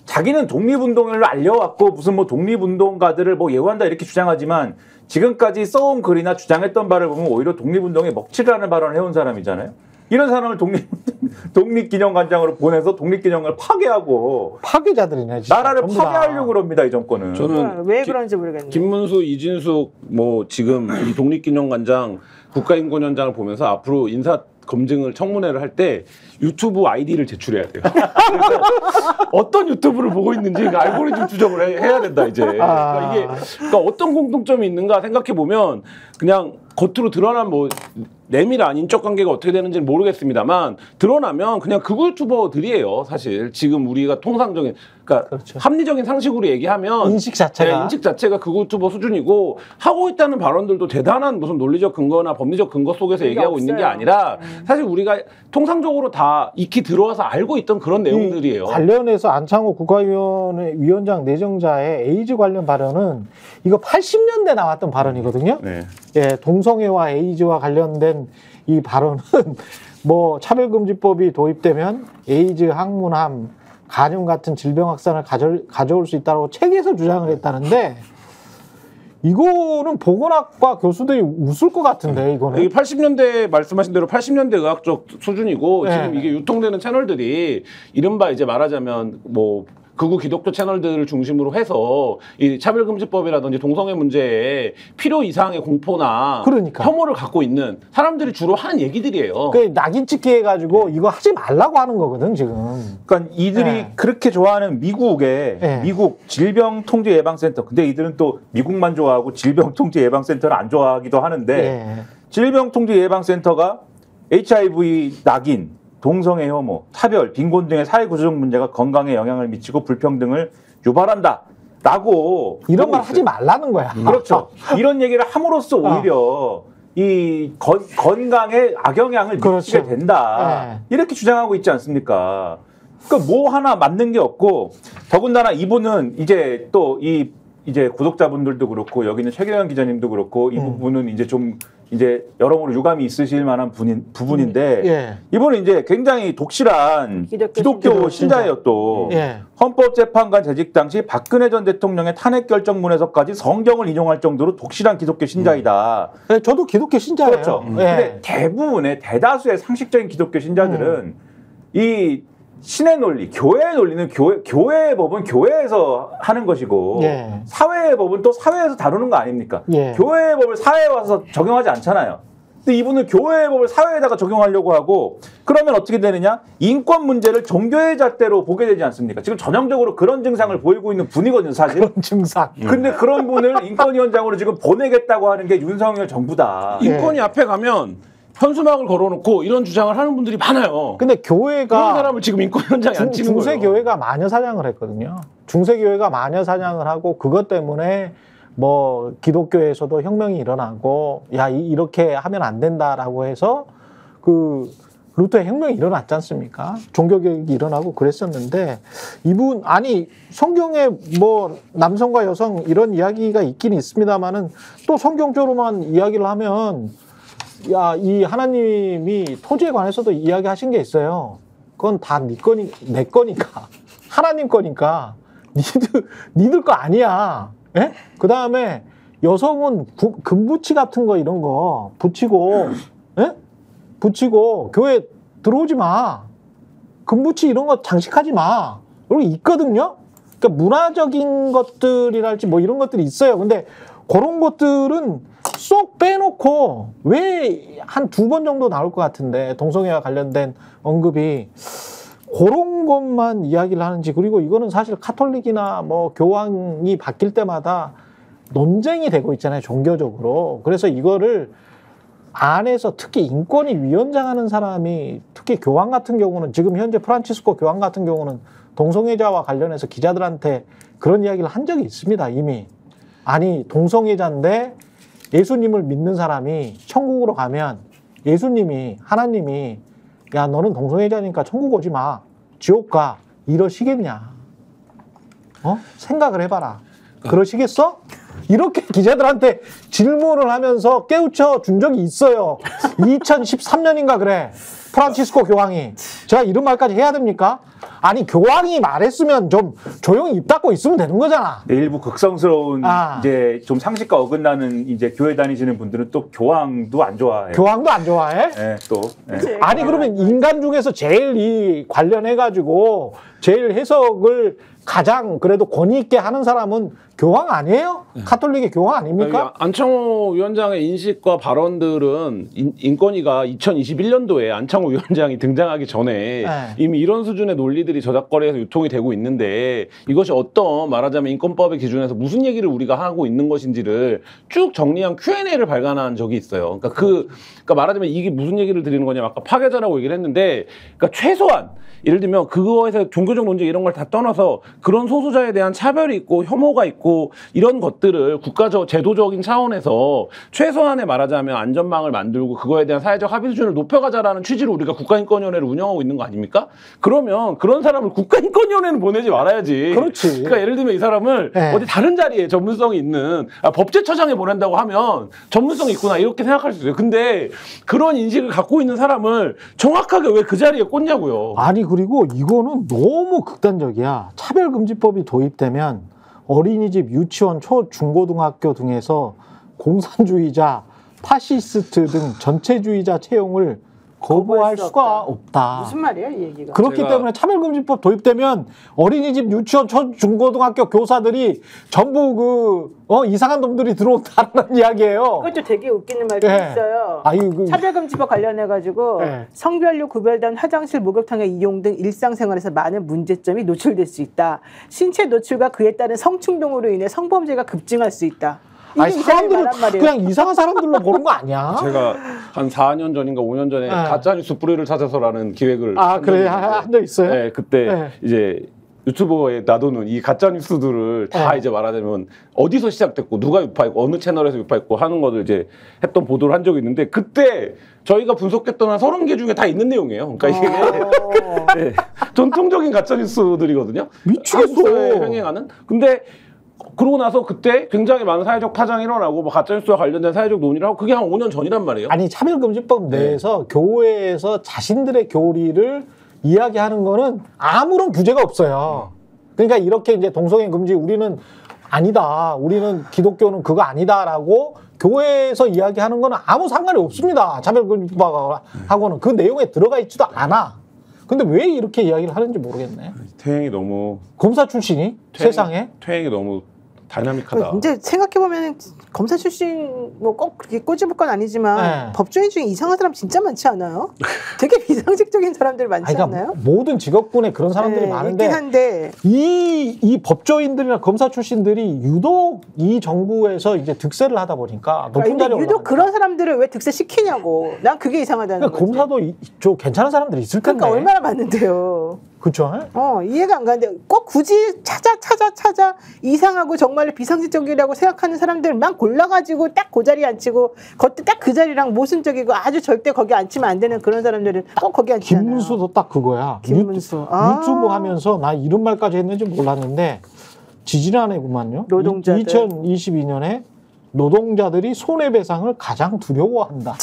자기는 독립운동을 알려왔고 무슨 뭐 독립운동가들을 뭐 예우한다 이렇게 주장하지만 지금까지 써온 글이나 주장했던 바를 보면 오히려 독립운동에 먹칠을 하는 발언을 해온 사람이잖아요. 이런 사람을 독립기념관장으로 보내서 독립기념관을 파괴하고 파괴자들이네. 진짜. 나라를 전부 다. 파괴하려고 그럽니다. 이 정권은. 저는 왜 그런지 모르겠네요. 김문수, 이진숙 뭐 지금 이 독립기념관장, 국가인권위원장을 보면서 앞으로 인사 검증을 청문회를 할 때 유튜브 아이디를 제출해야 돼요. 그래서 어떤 유튜브를 보고 있는지 알고리즘 추적을 해야 된다 이제. 그러니까 어떤 공통점이 있는가 생각해 보면 그냥 겉으로 드러난 뭐 내밀한 인적 관계가 어떻게 되는지는 모르겠습니다만 드러나면 그냥 극우 유튜버들이에요. 사실 지금 우리가 통상적인 그러니까 그렇죠. 합리적인 상식으로 얘기하면 인식 자체가. 네, 인식 자체가 극우 유튜버 수준이고 하고 있다는 발언들도 대단한 무슨 논리적 근거나 법리적 근거 속에서 얘기하고 있는 게 없어요. 아니라 사실 우리가 통상적으로 다 익히 들어와서 알고 있던 그런 내용들이에요. 관련해서 안창호 국가위원회 위원장 내정자의 에이즈 관련 발언은 이거 80년대 나왔던 발언이거든요. 네. 예, 동성애와 에이즈와 관련된 이 발언은 뭐 차별금지법이 도입되면 에이즈, 항문암, 간염 같은 질병 확산을 가져올 수 있다고 책에서 주장을 했다는데 이거는 보건학과 교수들이 웃을 것 같은데 이거는. 이게 80년대 말씀하신 대로 80년대 의학적 수준이고 네. 지금 이게 유통되는 채널들이 이른바 이제 말하자면 뭐 극우 기독교 채널들을 중심으로 해서 이 차별금지법이라든지 동성애 문제에 필요 이상의 공포나 그러니까. 혐오를 갖고 있는 사람들이 주로 하는 얘기들이에요. 그 낙인 찍기 해가지고 이거 하지 말라고 하는 거거든 지금. 그러니까 이들이 네. 그렇게 좋아하는 미국의 네. 미국 질병통제예방센터. 근데 이들은 또 미국만 좋아하고 질병통제예방센터를 안 좋아하기도 하는데 예. 질병통제예방센터가 HIV 낙인, 동성애 혐오, 차별, 빈곤 등의 사회 구조적 문제가 건강에 영향을 미치고 불평등을 유발한다라고 이런 보고 말 있어요. 하지 말라는 거야. 그렇죠. 이런 얘기를 함으로써 오히려 이 건강에 악영향을 미치게 그렇죠. 된다. 이렇게 주장하고 있지 않습니까? 그러니까 뭐 하나 맞는 게 없고 더군다나 이분은 이제 또 이제 구독자분들도 그렇고 여기 있는 최경영 기자님도 그렇고 이 부분은 이제 좀 이제 여러모로 유감이 있으실 만한 부분인데 예. 이분은 이제 굉장히 독실한 기독교 신자예요 또. 예. 헌법재판관 재직 당시 박근혜 전 대통령의 탄핵 결정문에서까지 성경을 인용할 정도로 독실한 기독교 신자이다. 네, 저도 기독교 신자예요. 그렇죠. 예. 근데 대부분의 대다수의 상식적인 기독교 신자들은 이 신의 논리, 교회의 논리는 교회의 법은 교회에서 하는 것이고 예. 사회의 법은 또 사회에서 다루는 거 아닙니까? 예. 교회의 법을 사회에 와서 적용하지 않잖아요. 근데 이분은 교회의 법을 사회에다가 적용하려고 하고 그러면 어떻게 되느냐? 인권 문제를 종교의 잣대로 보게 되지 않습니까? 지금 전형적으로 그런 증상을 보이고 있는 분이거든요, 사실. 그런 증상. 근데 그런 분을 인권위원장으로 지금 보내겠다고 하는 게 윤석열 정부다. 인권위 앞에 가면 현수막을 걸어놓고 이런 주장을 하는 분들이 많아요. 근데 그런 교회가 사람을 지금 인권위원장이 안 치는 거예요. 중세교회가 마녀 사냥을 했거든요. 중세교회가 마녀 사냥을 하고 그것 때문에 뭐 기독교에서도 혁명이 일어나고 야 이렇게 하면 안 된다라고 해서 그 루터의 혁명이 일어났지 않습니까? 종교개혁이 일어나고 그랬었는데 이분 아니 성경에 뭐 남성과 여성 이런 이야기가 있긴 있습니다만은 또 성경적으로만 이야기를 하면 야, 이 하나님이 토지에 관해서도 이야기하신 게 있어요. 그건 다 내 거니까. 하나님 거니까. 니들 거 아니야. 예? 그 다음에 여성은 금부치 같은 거 이런 거 붙이고, 예? 붙이고 교회 들어오지 마. 금부치 이런 거 장식하지 마. 이런 게 있거든요. 그러니까 문화적인 것들이랄지 뭐 이런 것들이 있어요. 근데 그런 것들은 쏙 빼놓고 왜 한 2번 정도 나올 것 같은데 동성애와 관련된 언급이 그런 것만 이야기를 하는지 그리고 이거는 사실 카톨릭이나 뭐 교황이 바뀔 때마다 논쟁이 되고 있잖아요 종교적으로. 그래서 이거를 안에서 특히 인권위 위원장 하는 사람이 특히 교황 같은 경우는 지금 현재 프란치스코 교황 같은 경우는 동성애자와 관련해서 기자들한테 그런 이야기를 한 적이 있습니다 이미. 아니 동성애자인데 예수님을 믿는 사람이 천국으로 가면 예수님이 하나님이 야 너는 동성애자니까 천국 오지 마 지옥 가 이러시겠냐? 생각을 해봐라. 그러시겠어? 이렇게 기자들한테 질문을 하면서 깨우쳐 준 적이 있어요. 2013년인가 그래. 프란치스코 교황이. 제가 이런 말까지 해야 됩니까? 아니 교황이 말했으면 좀 조용히 입 닫고 있으면 되는 거잖아. 일부 극성스러운 이제 좀 상식과 어긋나는 이제 교회 다니시는 분들은 또 교황도 안 좋아해요. 교황도 안 좋아해? 네, 또. 네. 아니 그러면 인간 중에서 제일 이 관련해 가지고 제일 해석을 가장 그래도 권위 있게 하는 사람은 교황 아니에요? 카톨릭의 교황 아닙니까? 안창호 위원장의 인식과 발언들은 인권위가 2021년도에 안창호 위원장이 등장하기 전에 이미 이런 수준의 논리들이 저작거리에서 유통이 되고 있는데 이것이 어떤 말하자면 인권법의 기준에서 무슨 얘기를 우리가 하고 있는 것인지를 쭉 정리한 Q&A를 발간한 적이 있어요. 그러니까 말하자면 이게 무슨 얘기를 드리는 거냐면 아까 파괴자라고 얘기를 했는데 그러니까 최소한 예를 들면 그거에서 종교적 논쟁 이런 걸 다 떠나서 그런 소수자에 대한 차별이 있고 혐오가 있고 이런 것들을 국가적 제도적인 차원에서 최소한의 말하자면 안전망을 만들고 그거에 대한 사회적 합의 수준을 높여가자라는 취지로 우리가 국가인권위원회를 운영하고 있는 거 아닙니까? 그러면 그런 사람을 국가인권위원회는 보내지 말아야지. 그렇지. 그러니까 예를 들면 이 사람을 어디 다른 자리에 전문성이 있는 법제처장에 보낸다고 하면 전문성이 있구나 이렇게 생각할 수 있어요. 근데 그런 인식을 갖고 있는 사람을 정확하게 왜 그 자리에 꽂냐고요. 아니 그리고 이거는 너무 극단적이야. 차별금지법이 도입되면 어린이집, 유치원, 초, 중고등학교 등에서 공산주의자, 파시스트 등 전체주의자 채용을 거부할 수가 없다. 무슨 말이야 이 얘기가? 그렇기 때문에 차별금지법 도입되면 어린이집, 유치원, 초, 중고등학교 교사들이 전부 이상한 놈들이 들어온다는 이야기예요. 그것도 되게 웃기는 말도 있어요. 차별금지법 관련해가지고 성별로 구별된 화장실, 목욕탕의 이용 등 일상생활에서 많은 문제점이 노출될 수 있다. 신체 노출과 그에 따른 성충동으로 인해 성범죄가 급증할 수 있다. 사람들을 그냥 이상한 사람들로 보는 거 아니야? 제가 한 4년 전인가 5년 전에 가짜뉴스 뿌리를 찾아서라는 기획을 그래 한 적 있어요? 네, 그때 이제 유튜버에 놔두는 이 가짜뉴스들을 다 이제 말하자면 어디서 시작됐고 누가 유파했고 어느 채널에서 유파했고 하는 것을 이제 했던 보도를 한 적이 있는데 그때 저희가 분석했던 한 30개 중에 다 있는 내용이에요. 그러니까 이게 전통적인 가짜뉴스들이거든요. 미치겠어. 횡행하는. 근데 그러고 나서 그때 굉장히 많은 사회적 파장이 일어나고 뭐 가짜뉴스와 관련된 사회적 논의를 하고 그게 한 5년 전이란 말이에요. 아니 차별금지법 내에서 교회에서 자신들의 교리를 이야기하는 거는 아무런 규제가 없어요. 그러니까 이렇게 이제 동성애 금지 우리는 아니다. 우리는 기독교는 그거 아니다라고 교회에서 이야기하는 거는 아무 상관이 없습니다. 차별금지법하고는 그 내용에 들어가 있지도 않아. 근데 왜 이렇게 이야기를 하는지 모르겠네. 퇴행이 너무 검사 출신이 세상에 퇴행이 너무 다이나믹하다. 근데 생각해보면 검사 출신 뭐 꼭 그렇게 꼬집을 건 아니지만 법조인 중에 이상한 사람 진짜 많지 않아요? 되게 비상식적인 사람들 많지 않나요? 모든 직업군에 그런 사람들이 많은데 있긴 한데 이 법조인들이나 검사 출신들이 유독 이 정부에서 이제 득세를 하다 보니까 높은 자리에 올라가니까. 유독 그런 사람들을 왜 득세 시키냐고. 난 그게 이상하다는 거지. 검사도 좀 괜찮은 사람들이 있을 텐데. 그러니까 얼마나 많은데요. 그렇죠? 이해가 안 가는데 꼭 굳이 찾아 이상하고 정말로 비상식적이라고 생각하는 사람들만 골라가지고 딱 그 자리에 앉히고 그것도 딱 그 자리랑 모순적이고 아주 절대 거기 앉히면 안 되는 그런 사람들은 꼭 거기 앉히잖아요. 김문수도 딱 그거야. 김문수. 유튜브 하면서 나 이런 말까지 했는지 몰랐는데 지지난해구만요. 노동자들. 2022년에 노동자들이 손해배상을 가장 두려워한다.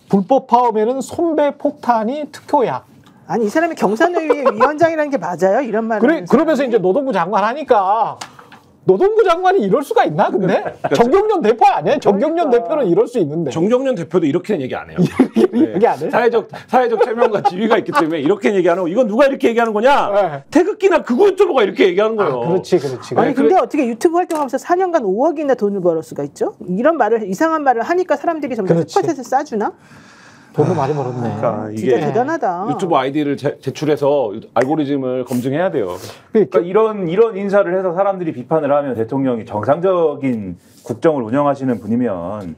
불법 파업에는 손배 폭탄이 특효약. 아니 이 사람이 경산의회 위원장이라는 게 맞아요? 이런 말을 그러면서 이제 노동부 장관 하니까 노동부 장관이 이럴 수가 있나 근데? 정경련 대표 아니에요? 정경련 대표는 이럴 수 있는데. 정경련 대표도 이렇게는 얘기 안 해요. 얘기 안 해? 사회적 체면과 지위가 있기 때문에 이렇게 얘기 안 하고 이건 누가 이렇게 얘기하는 거냐? 태극기나 극우 유튜버가 이렇게 얘기하는 거예요. 그렇지. 아니 근데 어떻게 유튜브 활동하면서 4년간 5억이나 돈을 벌을 수가 있죠? 이런 말을 이상한 말을 하니까 사람들이 점점 스팟에서 싸주나? 돈도 많이 벌었네. 그러니까 이게 진짜 대단하다. 유튜브 아이디를 제출해서 알고리즘을 검증해야 돼요. 그러니까 이런 인사를 해서 사람들이 비판을 하면 대통령이 정상적인 국정을 운영하시는 분이면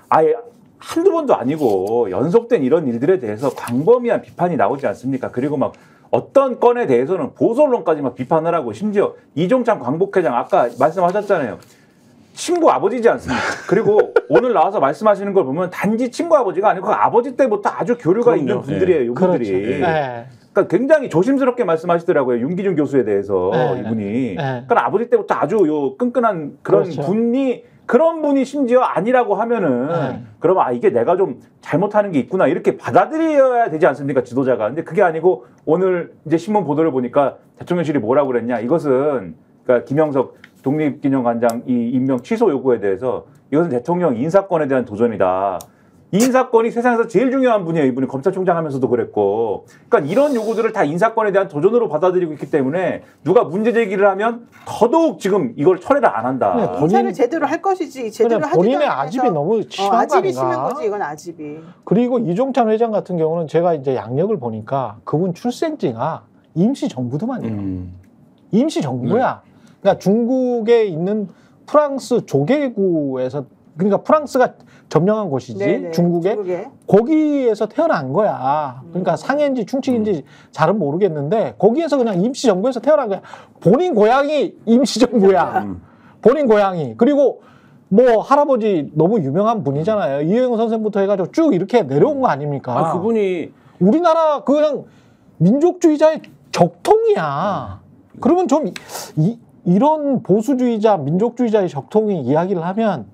아예 한두 번도 아니고 연속된 이런 일들에 대해서 광범위한 비판이 나오지 않습니까? 그리고 막 어떤 건에 대해서는 보수 언론까지 막 비판을 하고 심지어 이종찬 광복회장 아까 말씀하셨잖아요. 친구 아버지지 않습니까? 그리고 오늘 나와서 말씀하시는 걸 보면 단지 친구 아버지가 아니고 그 아버지 때부터 아주 교류가 있는 분들이에요. 이분들이. 그러니까 굉장히 조심스럽게 말씀하시더라고요. 윤기준 교수에 대해서 이분이. 그러니까 아버지 때부터 아주 끈끈한 그런 그런 분이 심지어 아니라고 하면은 그러면 이게 내가 좀 잘못하는 게 있구나 이렇게 받아들여야 되지 않습니까? 지도자가. 근데 그게 아니고 오늘 이제 신문 보도를 보니까 대통령실이 뭐라고 그랬냐. 이것은 그러니까 김영석 독립기념관장 이 임명 취소 요구에 대해서 이것은 대통령 인사권에 대한 도전이다. 이 인사권이 세상에서 제일 중요한 분이에요. 이분이 검찰총장 하면서도 그랬고. 그러니까 이런 요구들을 다 인사권에 대한 도전으로 받아들이고 있기 때문에 누가 문제 제기를 하면 더더욱 지금 이걸 철회를 안 한다. 인사를 제대로 할 것이지 제대로 하지 본인의 아집이 너무 심한 거 아닌가. 아집이 심한 거지 이건 아집이. 그리고 이종찬 회장 같은 경우는 제가 이제 양력을 보니까 그분 출생지가 임시정부더만요. 임시정부야. 그러니까 중국에 있는 프랑스 조개구에서 그러니까 프랑스가 점령한 곳이지 중국에 거기에서 태어난 거야. 그러니까 상해인지 충칭인지 잘은 모르겠는데 거기에서 그냥 임시정부에서 태어난 거야. 본인 고향이 임시정부야. 본인 고향이. 그리고 뭐 할아버지 너무 유명한 분이잖아요. 이혜영 선생부터 해가지고 쭉 이렇게 내려온 거 아닙니까? 그분이 우리나라 그냥 민족주의자의 적통이야. 그러면 좀 이런 보수주의자, 민족주의자의 적통이 이야기를 하면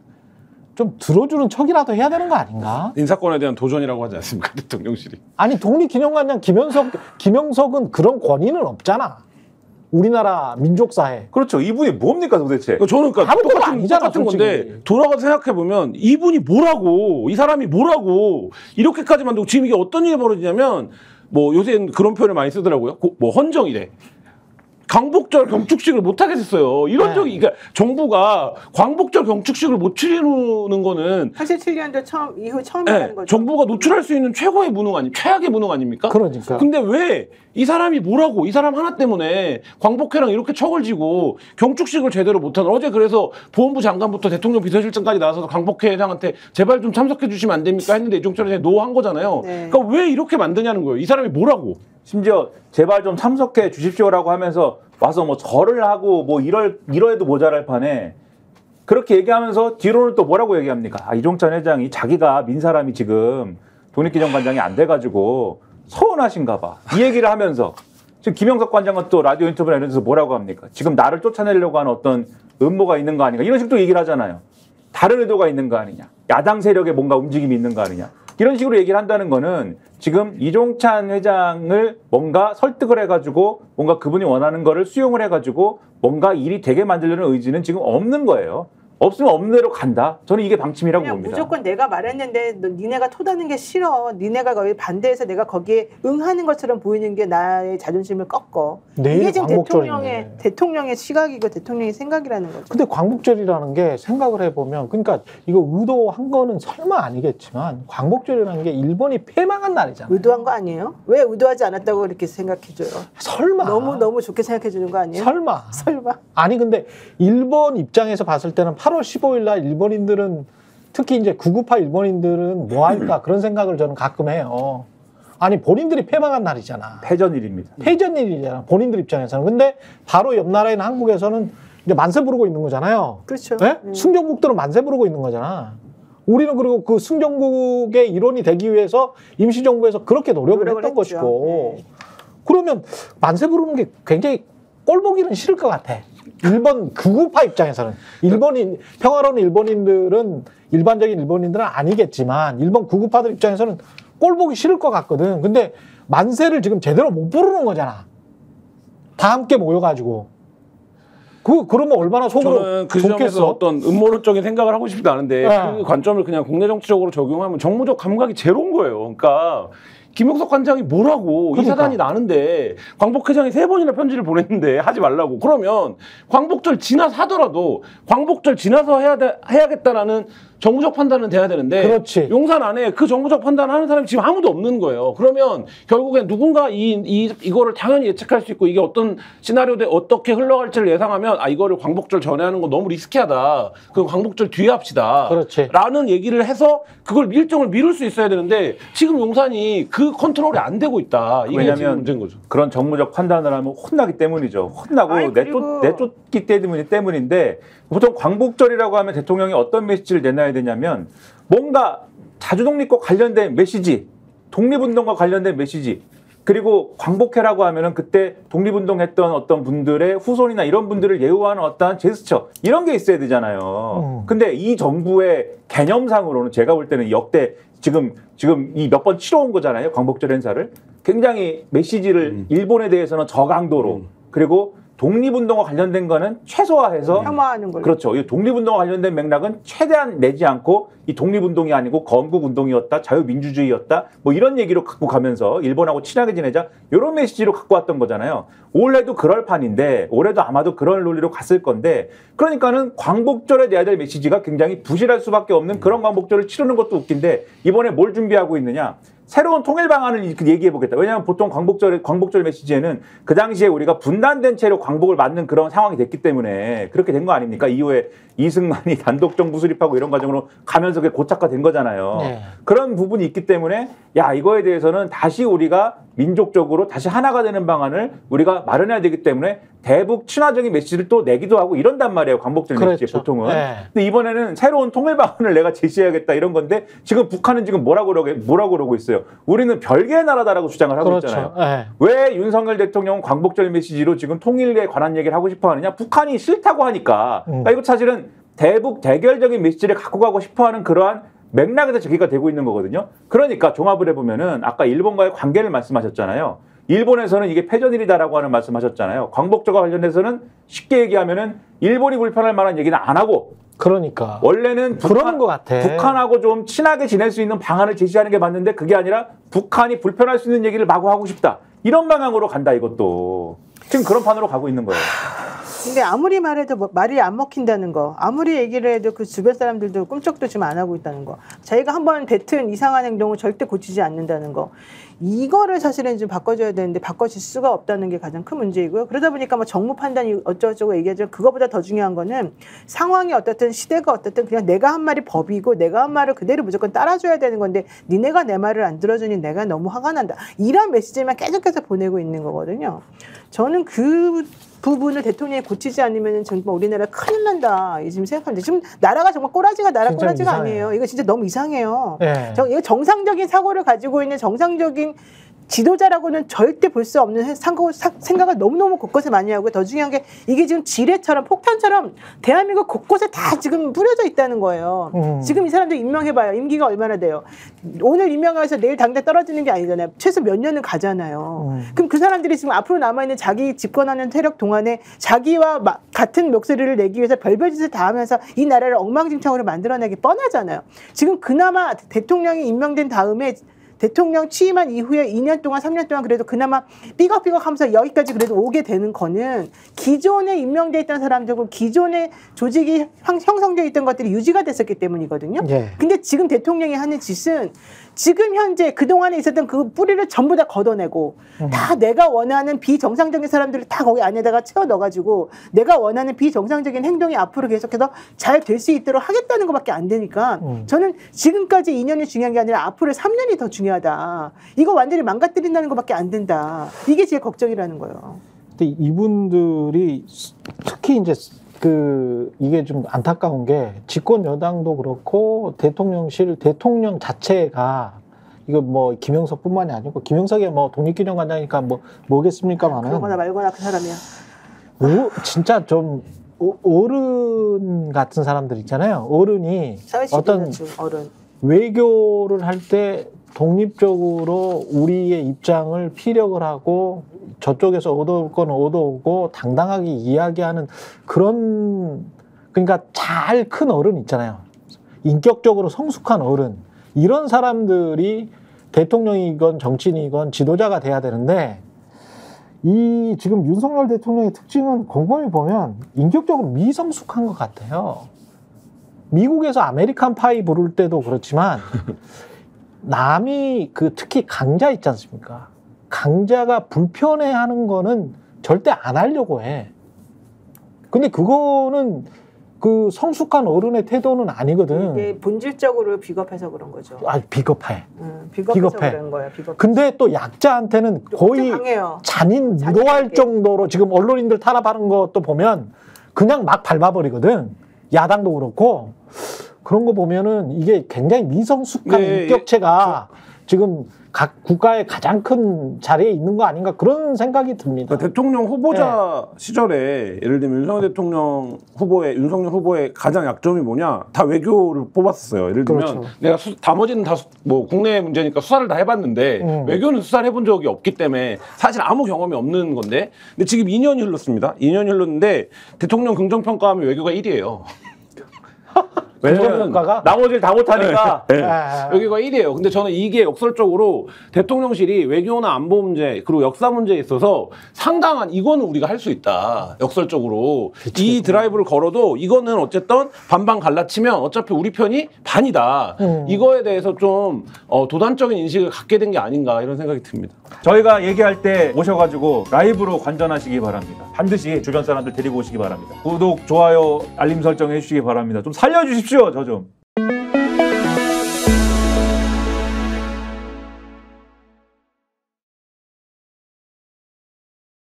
좀 들어주는 척이라도 해야 되는 거 아닌가? 인사권에 대한 도전이라고 하지 않습니까? 대통령실이. 아니 독립기념관장 김영석은 그런 권위는 없잖아. 우리나라 민족사회. 그렇죠. 이분이 뭡니까 도대체? 저는 그러니까 아무것도 똑같은 아니잖아, 건데 솔직히. 돌아가서 생각해 보면 이분이 뭐라고 이 사람이 뭐라고 이렇게까지 만들고 지금 이게 어떤 일이 벌어지냐면 뭐 요새는 그런 표현을 많이 쓰더라고요. 뭐 헌정이래. 광복절 경축식을 못 하게 됐어요. 이런 네. 적이 그러니까 정부가 광복절 경축식을 못 치르는 거는 87년도 이후 처음이라는 거죠. 정부가 노출할 수 있는 최고의 무능 최악의 무능 아닙니까? 그러니까. 근데 왜 이 사람이 뭐라고 이 사람 하나 때문에 광복회랑 이렇게 척을 지고 경축식을 제대로 못하는 어제 그래서 보훈부 장관부터 대통령 비서실장까지 나서서 광복회장한테 제발 좀 참석해 주시면 안 됩니까 했는데 이종철이 노한 거잖아요. 네. 그러니까 왜 이렇게 만드냐는 거예요. 이 사람이 뭐라고? 심지어 제발 좀 참석해 주십시오라고 하면서 와서 뭐 절을 하고 뭐 이러해도 모자랄 판에 그렇게 얘기하면서 뒤로는 또 뭐라고 얘기합니까? 아, 이종찬 회장이 자기가 민사람이 지금 독립기념관장이 안 돼가지고 서운하신가 봐. 이 얘기를 하면서 지금 김영석 관장은 또 라디오 인터뷰나 이런 데서 뭐라고 합니까? 지금 나를 쫓아내려고 하는 어떤 음모가 있는 거 아닌가? 이런 식으로 얘기를 하잖아요. 다른 의도가 있는 거 아니냐? 야당 세력에 뭔가 움직임이 있는 거 아니냐? 이런 식으로 얘기를 한다는 거는 지금 이종찬 회장을 뭔가 설득을 해가지고 뭔가 그분이 원하는 거를 수용을 해가지고 뭔가 일이 되게 만들려는 의지는 지금 없는 거예요. 없으면 없는 대로 간다. 저는 이게 방침이라고 그냥 봅니다. 무조건 내가 말했는데 니네가 토다는 게 싫어. 니네가 거기 반대해서 내가 거기에 응하는 것처럼 보이는 게 나의 자존심을 꺾어. 내일이 이게 지금 광복절이네. 대통령의 시각이고 대통령의 생각이라는 거죠. 근데 광복절이라는 게 생각을 해보면 그러니까 이거 의도한 거는 설마 아니겠지만 광복절이라는 게 일본이 패망한 날이잖아요. 의도한 거 아니에요? 왜 의도하지 않았다고 이렇게 생각해줘요? 설마. 너무 좋게 생각해주는 거 아니에요? 설마. 설마. 아니 근데 일본 입장에서 봤을 때는 8월 15일 날 일본인들은 특히 이제 998 일본인들은 뭐 할까 그런 생각을 저는 가끔 해요. 아니 본인들이 패망한 날이잖아. 패전일입니다. 패전일이잖아. 본인들 입장에서는. 근데 바로 옆 나라인 한국에서는 이제 만세 부르고 있는 거잖아요. 그렇죠. 네? 승전국들은 만세 부르고 있는 거잖아. 우리는 그리고 그 승전국의 일원이 되기 위해서 임시정부에서 그렇게 노력을 했던 했죠. 것이고. 네. 그러면 만세 부르는 게 굉장히 꼴보기는 싫을 것 같아. 일본 998 입장에서는. 일본인, 평화로운 일본인들은, 일반적인 일본인들은 아니겠지만, 일본 998들 입장에서는 꼴보기 싫을 것 같거든. 근데 만세를 지금 제대로 못 부르는 거잖아. 다 함께 모여가지고. 그러면 얼마나 속으로 저는 그 지점에서 좋겠어? 어떤 음모론적인 생각을 하고 싶지도 않은데 네. 그 관점을 그냥 국내 정치적으로 적용하면 정무적 감각이 제로인 거예요. 그러니까 김영석 관장이 뭐라고 그러니까. 이 사단이 나는데 광복회장이 3번이나 편지를 보냈는데 하지 말라고. 그러면 광복절 지나서 하더라도 광복절 지나서 해야겠다라는 정무적 판단은 돼야 되는데 그렇지. 용산 안에 그 정무적 판단을 하는 사람이 지금 아무도 없는 거예요. 그러면 결국엔 누군가 이거를 당연히 예측할 수 있고 이게 어떤 시나리오대 어떻게 흘러갈지를 예상하면 아 이거를 광복절 전에 하는 건 너무 리스키하다. 그 광복절 뒤에 합시다. 그렇지. 라는 얘기를 해서 그걸 일정을 미룰 수 있어야 되는데 지금 용산이 그 컨트롤이 안 되고 있다. 이게 지금 왜냐하면 문제인 거죠. 그런 정무적 판단을 하면 혼나기 때문이죠. 혼나고 아니, 그리고- 내쫓기 때문인데 보통 광복절이라고 하면 대통령이 어떤 메시지를 내놔야 되냐면 뭔가 자주독립과 관련된 메시지, 독립운동과 관련된 메시지, 그리고 광복회라고 하면은 그때 독립운동했던 어떤 분들의 후손이나 이런 분들을 예우하는 어떠한 제스처 이런 게 있어야 되잖아요. 근데 이 정부의 개념상으로는 제가 볼 때는 역대 지금 이 몇 번 치러온 거잖아요. 광복절 행사를 굉장히 메시지를 일본에 대해서는 저강도로 그리고 독립운동과 관련된 거는 최소화해서 폄하하는 걸로. 그렇죠. 이 독립운동과 관련된 맥락은 최대한 내지 않고 이 독립운동이 아니고 건국운동이었다, 자유민주주의였다, 뭐 이런 얘기로 갖고 가면서 일본하고 친하게 지내자 이런 메시지로 갖고 왔던 거잖아요. 올해도 그럴 판인데 올해도 아마도 그런 논리로 갔을 건데 그러니까는 광복절에 내야 될 메시지가 굉장히 부실할 수밖에 없는 그런 광복절을 치르는 것도 웃긴데 이번에 뭘 준비하고 있느냐? 새로운 통일 방안을 얘기해 보겠다. 왜냐하면 보통 광복절 메시지에는 그 당시에 우리가 분단된 채로 광복을 맞는 그런 상황이 됐기 때문에 그렇게 된 거 아닙니까? 이후에 이승만이 단독 정부 수립하고 이런 과정으로 가면서 그게 고착화된 거잖아요. 네. 그런 부분이 있기 때문에 야 이거에 대해서는 다시 우리가 민족적으로 다시 하나가 되는 방안을 우리가 마련해야 되기 때문에 대북 친화적인 메시지를 또 내기도 하고 이런단 말이에요. 광복절 메시지 그렇죠. 보통은. 네. 근데 이번에는 새로운 통일 방안을 내가 제시해야겠다 이런 건데 지금 북한은 지금 뭐라고 그러고 있어요. 우리는 별개의 나라다라고 주장을 하고 그렇죠. 있잖아요. 네. 왜 윤석열 대통령은 광복절 메시지로 지금 통일에 관한 얘기를 하고 싶어 하느냐? 북한이 싫다고 하니까. 그러니까 이거 사실은 대북 대결적인 메시지를 갖고 가고 싶어 하는 그러한 맥락에서 제기가 되고 있는 거거든요. 그러니까 종합을 해보면은 아까 일본과의 관계를 말씀하셨잖아요. 일본에서는 이게 패전일이다라고 하는 말씀하셨잖아요. 광복절과 관련해서는 쉽게 얘기하면은 일본이 불편할 만한 얘기는 안 하고 그러니까 원래는 그러는 것 같아. 북한하고 좀 친하게 지낼 수 있는 방안을 제시하는 게 맞는데 그게 아니라 북한이 불편할 수 있는 얘기를 마구 하고 싶다. 이런 방향으로 간다 이것도. 지금 그런 판으로 가고 있는 거예요. 근데 아무리 말해도 말이 안 먹힌다는 거, 아무리 얘기를 해도 그 주변 사람들도 꿈쩍도 지금 안 하고 있다는 거, 자기가 한번 뱉은 이상한 행동을 절대 고치지 않는다는 거, 이거를 사실은 좀 바꿔줘야 되는데 바꿔질 수가 없다는 게 가장 큰 문제이고요. 그러다 보니까 뭐 정무 판단이 어쩌고저쩌고 얘기하지만 그거보다 더 중요한 거는 상황이 어떻든 시대가 어떻든 그냥 내가 한 말이 법이고 내가 한 말을 그대로 무조건 따라줘야 되는 건데 니네가 내 말을 안 들어주니 내가 너무 화가 난다. 이런 메시지만 계속해서 보내고 있는 거거든요. 저는 그 부분을 대통령이 고치지 않으면 정말 우리나라 큰일 난다. 지금 생각하는데 지금 나라가 정말 꼬라지가 꼬라지가 이상해요. 아니에요. 이거 진짜 너무 이상해요. 네. 이거 정상적인 사고를 가지고 있는 정상적인 지도자라고는 절대 볼 수 없는 생각을 너무너무 곳곳에 많이 하고 더 중요한 게 이게 지금 지뢰처럼 폭탄처럼 대한민국 곳곳에 다 지금 뿌려져 있다는 거예요. 지금 이 사람들 임명해봐요. 임기가 얼마나 돼요. 오늘 임명해서 내일 당장 떨어지는 게 아니잖아요. 최소 몇 년은 가잖아요. 그럼 그 사람들이 지금 앞으로 남아있는 자기 집권하는 세력 동안에 자기와 같은 목소리를 내기 위해서 별별 짓을 다 하면서 이 나라를 엉망진창으로 만들어내기 뻔하잖아요. 지금 그나마 대통령이 임명된 다음에 대통령 취임한 이후에 2년 동안 3년 동안 그래도 그나마 삐걱삐걱 하면서 여기까지 그래도 오게 되는 거는 기존에 임명돼 있던 사람들고 기존에 조직이 형성되어 있던 것들이 유지가 됐었기 때문이거든요. 예. 근데 지금 대통령이 하는 짓은 지금 현재 그동안에 있었던 그 뿌리를 전부 다 걷어내고 다 내가 원하는 비정상적인 사람들을 다 거기 안에다가 채워 넣어가지고 내가 원하는 비정상적인 행동이 앞으로 계속해서 잘 될 수 있도록 하겠다는 것밖에 안 되니까 저는 지금까지 2년이 중요한 게 아니라 앞으로 3년이 더 중요하다. 이거 완전히 망가뜨린다는 것밖에 안 된다. 이게 제일 걱정이라는 거예요. 근데 이분들이 특히 이제 이게 좀 안타까운 게 집권 여당도 그렇고 대통령실 대통령 자체가 이거 뭐 김영석뿐만이 아니고 김영석이 뭐 독립기념관장이니까 뭐겠습니까만은 그러거나 말거나 그 사람이야. 진짜 좀 어른 같은 사람들 있잖아요. 어른이 어떤 어른. 외교를 할 때 독립적으로 우리의 입장을 피력을 하고 저쪽에서 얻어올 건 얻어오고 당당하게 이야기하는 그런 그러니까 잘 큰 어른 있잖아요. 인격적으로 성숙한 어른. 이런 사람들이 대통령이건 정치인이건 지도자가 돼야 되는데 이 지금 윤석열 대통령의 특징은 곰곰이 보면 인격적으로 미성숙한 것 같아요. 미국에서 아메리칸 파이 부를 때도 그렇지만 남이 특히 강자 있지 않습니까? 강자가 불편해하는 거는 절대 안 하려고 해. 근데 그거는 그 성숙한 어른의 태도는 아니거든. 이게 본질적으로 비겁해서 그런 거죠. 아, 비겁해. 비겁해서 그런 거야. 비겁해. 근데 또 약자한테는 거의 잔인무도할 정도로 지금 언론인들 탄압하는 것도 보면 그냥 막 밟아버리거든. 야당도 그렇고. 그런 거 보면은 이게 굉장히 미성숙한 인격체가 지금 각 국가의 가장 큰 자리에 있는 거 아닌가 그런 생각이 듭니다. 그러니까 대통령 후보자 시절에 예를 들면 윤석열 후보의 가장 약점이 뭐냐? 다 외교를 뽑았었어요. 예를 들면 그렇죠. 내가 나머지는 다 국내 문제니까 수사를 다 해봤는데 외교는 수사를 해본 적이 없기 때문에 사실 아무 경험이 없는 건데 근데 지금 2년이 흘렀습니다. 2년이 흘렀는데 대통령 긍정평가하면 외교가 1위예요. 왜냐면 나머지를 다 못하니까 외교가 1위예요. 근데 저는 이게 역설적으로 대통령실이 외교나 안보 문제 그리고 역사 문제에 있어서 상당한 이거는 우리가 할 수 있다. 역설적으로 이 드라이브를 걸어도 이거는 어쨌든 반반 갈라치면 어차피 우리 편이 반이다. 이거에 대해서 좀 도단적인 인식을 갖게 된 게 아닌가 이런 생각이 듭니다. 저희가 얘기할 때 오셔가지고 라이브로 관전하시기 바랍니다. 반드시 주변 사람들 데리고 오시기 바랍니다. 구독, 좋아요, 알림 설정 해주시기 바랍니다. 좀 살려주십시오, 저 좀.